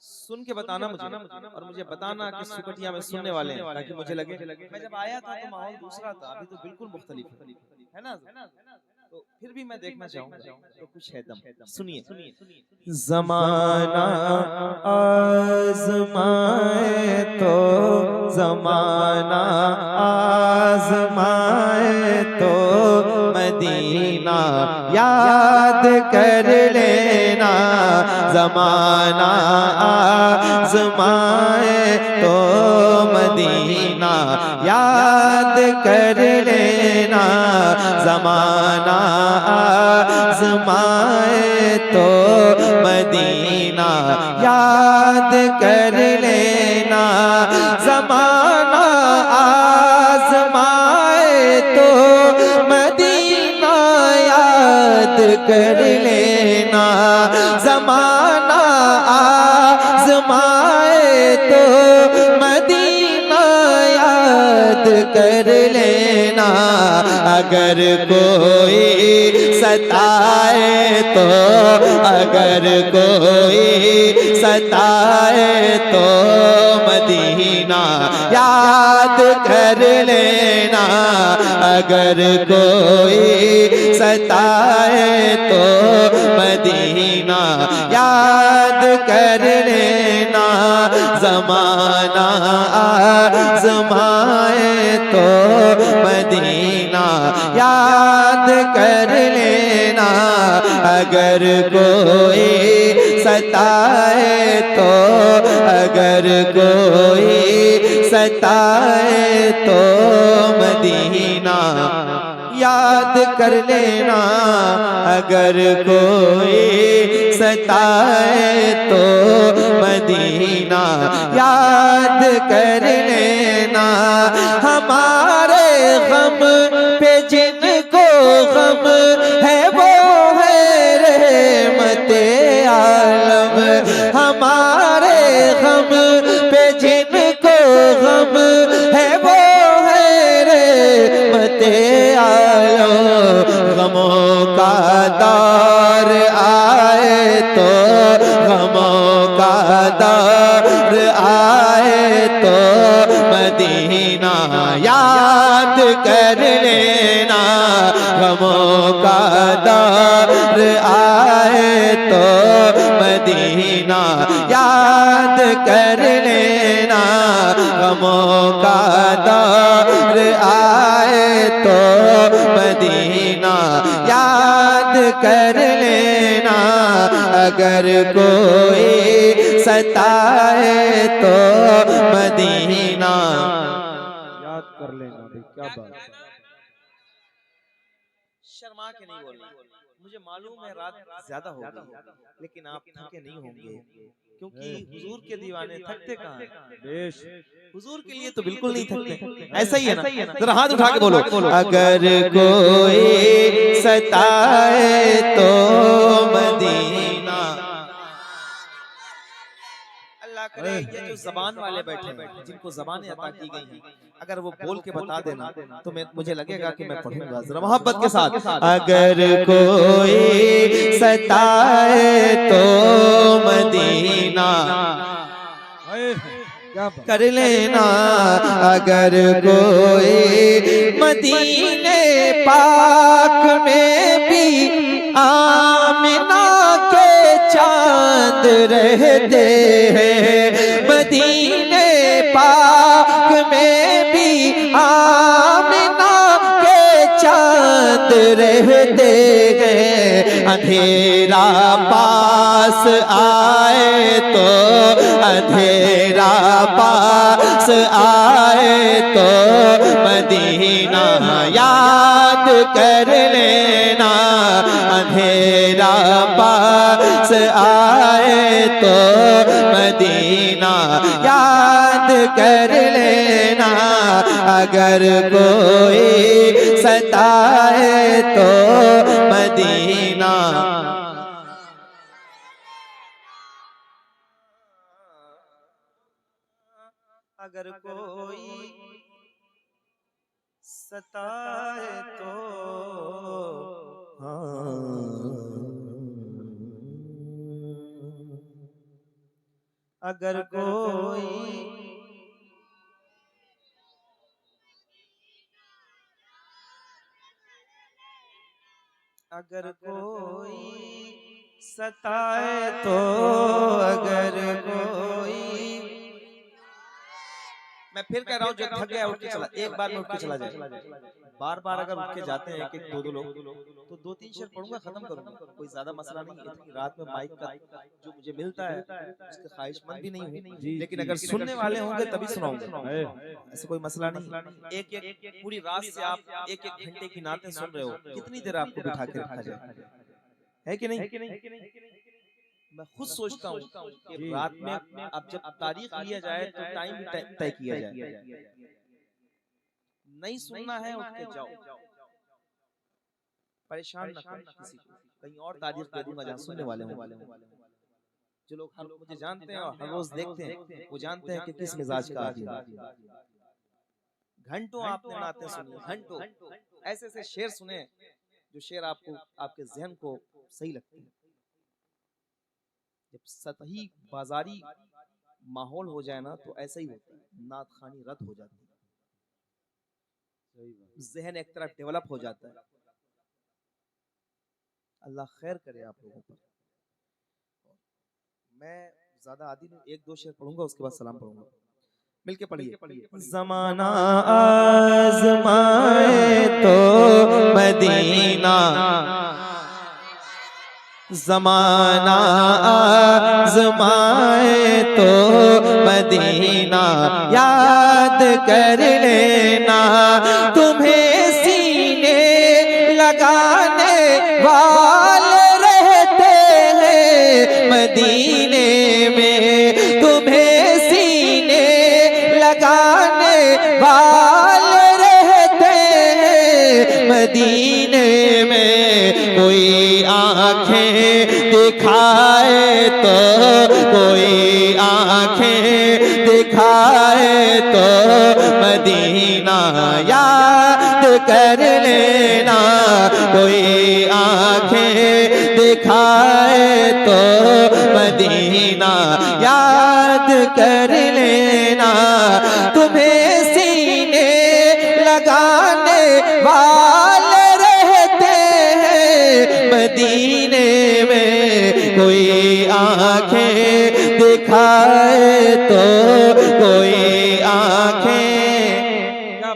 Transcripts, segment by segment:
सुन के बताना मुझे, और मुझे बताना कि सुकटिया में सुनने वाले हैं, ताकि मुझे लगे मैं जब आया था तो माहौल दूसरा था, अभी तो बिल्कुल मुख्तलिफ है ना। तो फिर भी मैं देखना चाहूंगा, तो कुछ है दम, सुनिए। जमाना आजमाए तो, जमाना आजमाए तो मदीना याद कर लेना। जमाना आजमाए तो मदीना याद कर लेना। जमाना आजमाए तो मदीना याद कर लेना। जमाना आजमाए तो मदीना याद कर लेना। जमाना आजमाए तो मदीना याद कर लेना। अगर कोई सताए तो, अगर कोई सताए तो मदीना याद कर लेना। अगर कोई सताए तो मदीना याद कर लेना। जमाना आजमाए तो मदीना याद कर लेना। अगर कोई सताए तो, अगर कोई सताए तो मदीना याद कर लेना। अगर कोई सताए तो मदीना याद कर लेना। हमारे गम पे जिनको गम है वो है रहमते आलम। हमारे गम पे जिनको गम है वो है रहमते आलम। गमों का दौर आए तो, गमों का दौर आए तो मदीना याद कर लेना। गमों का दौर आए तो मदीना याद कर लेना। गमों का दौर आए तो मदीना याद कर लेना। अगर कोई सताए तो मदीना याद कर लेना। भाई क्या बात, शर्मा के नहीं बोलना। मुझे मालूम है रात ज्यादा हो गई, लेकिन आप थके नहीं होंगे, क्योंकि हुजूर के दीवाने थकते कहाँ हैं? बेश, हुजूर के लिए तो बिल्कुल नहीं थकते। ऐसा ही है ना, जरा हाथ उठा के बोलो। अगर कोई सताए तो मदीना। अल्लाह करे ये जो जबान वाले बैठे हैं, जिनको जबानें अता की गई हैं, अगर वो बोल के बता देना तो मुझे लगेगा कि मैं पढ़ूंगा। जरा मोहब्बत के साथ। अगर कोई सताए तो मदीना कर लेना। अगर कोई मदीने पाक में भी आमिना के चांद रहते हैं। मदीने पाक में भी आमिना के चांद रहते हैं। अंधेरा पास आए तो, अंधेरा पास आए तो मदीना याद कर लेना। अंधेरा पास आए तो मदीना याद कर लेना। अगर कोई सताए तो मदीना अगर कोई सताए तो हाँ। अगर कोई अगर कोई सताए तो, अगर कोई, मैं फिर कह रहा हूँ, जो थक गया उठ के चला, एक बार में उठ के चला जाए। बार बार अगर उठ के जाते हैं एक दो लोग, तो 2-3 शेर पढ़ूंगा, खत्म करूंगा, कोई ज्यादा मसला नहीं है। इतनी रात में माइक का जो मुझे मिलता है उसके ख्वाहिशमंद भी नहीं हूँ, लेकिन अगर सुनने वाले होंगे तभी सुनाऊंगा, ऐसा कोई मसला नहीं। एक पूरी रात से आप एक घंटे की नातें सुन रहे हो, कितनी देर आपको बिठा के रखा जाए, है कि नहीं? मैं खुद सोचता हूँ कि रात में अब जब तारीख लिया जाए तो टाइम भी तय किया जाए। नहीं सुनना है उठ के जाओ, परेशान ना करो किसी को, कहीं और तारीख दे दूंगा जहाँ सुनने वाले हों। जो लोग हर मुझे जानते हैं और हर रोज देखते हैं, वो जानते हैं कि किस मिजाज का आदमी है। घंटों आपने नाते सुनी, घंटों ऐसे ऐसे शेर सुने जो शेर आपको आपके जहन को सही लगते हैं। जब सतही बाजारी माहौल हो जाए ना तो ऐसा ही होता है, नात खानी रद्द हो जाती है, जहन एक तरफ डेवलप हो जाता है। अल्लाह खैर करे आप लोगों पर। मैं ज्यादा आदि नहीं, 1-2 शेर पढ़ूंगा, उसके बाद सलाम पढ़ूंगा। मिलके पढ़िए। ज़माना आज़माए तो मदीना, ज़माना आज़माए तो मदीना, याद कर लेना तुम्हें सीने लगाने वाले रहते हैं मदीने में, तुम्हें सीने लगाने वाले रहते हैं मदीने में। कोई आंखें दिखाए तो, कोई आंखें दिखाए तो मदीना याद कर लेना, कोई आंखें दिखाए तो मदीना याद कर लेना, तुम्हें सीने लगाने वाले रहते हैं मदीने में। कोई आंखें दिखाए तो, कोई आंखें,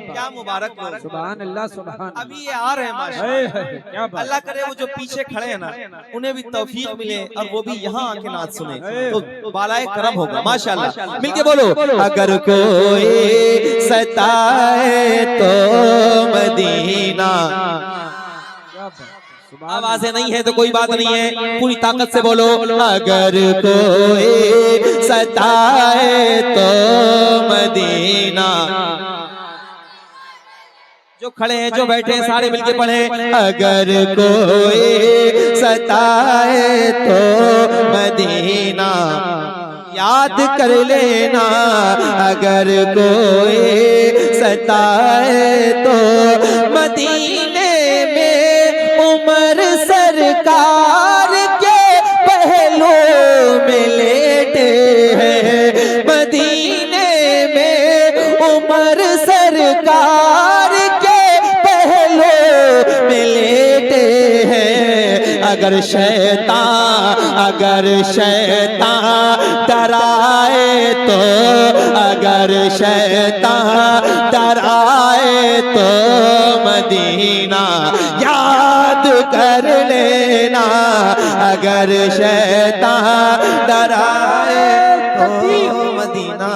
क्या मुबारक लोग, सुभान अल्लाह सुभान। अभी ये आ रहे हैं माशाअल्लाह, अल्लाह करे वो जो पीछे खड़े हैं ना उन्हें भी तौफीक मिले और वो भी यहाँ आके नात सुने तो बालाए करम होगा माशाअल्लाह। मिलके बोलो, अगर कोई सताए तो मदीना। आवाजें नहीं है तो कोई बात नहीं है, पूरी ताकत से बोलो, अगर कोई सताए तो मदीना। जो खड़े हैं जो बैठे हैं सारे मिलके पढ़े, अगर कोई सताए तो मदीना याद कर लेना, अगर कोई सताए तो मदीने में उमर सरकार के पहलू में लेटे हैं, मदीने में उमर सरकार के पहलू में लेटे हैं। अगर शैतान डराए तो, अगर शैतान डराए तो मदीना याद कर लेना, अगर शैतान डराए तो मदीना।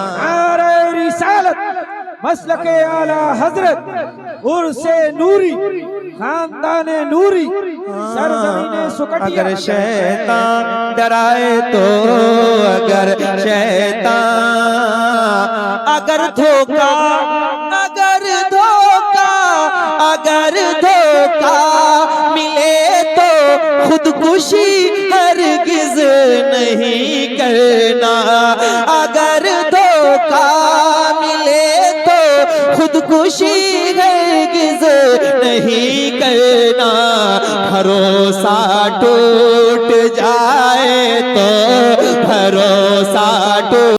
मसलके आला हजरत उर्से नूरी खानदाने नूरी सरजमीने सुकटिया। अगर शैतान डराए तो, अगर शैतान, अगर धोखा, अगर धोखा, अगर धोखा मिले तो खुदकुशी हरगिज नहीं करना, अगर धोखा मिले तो खुदकुशी हरगिज नहीं करना, भरोसा टूट जाए तो, भरोसा साटो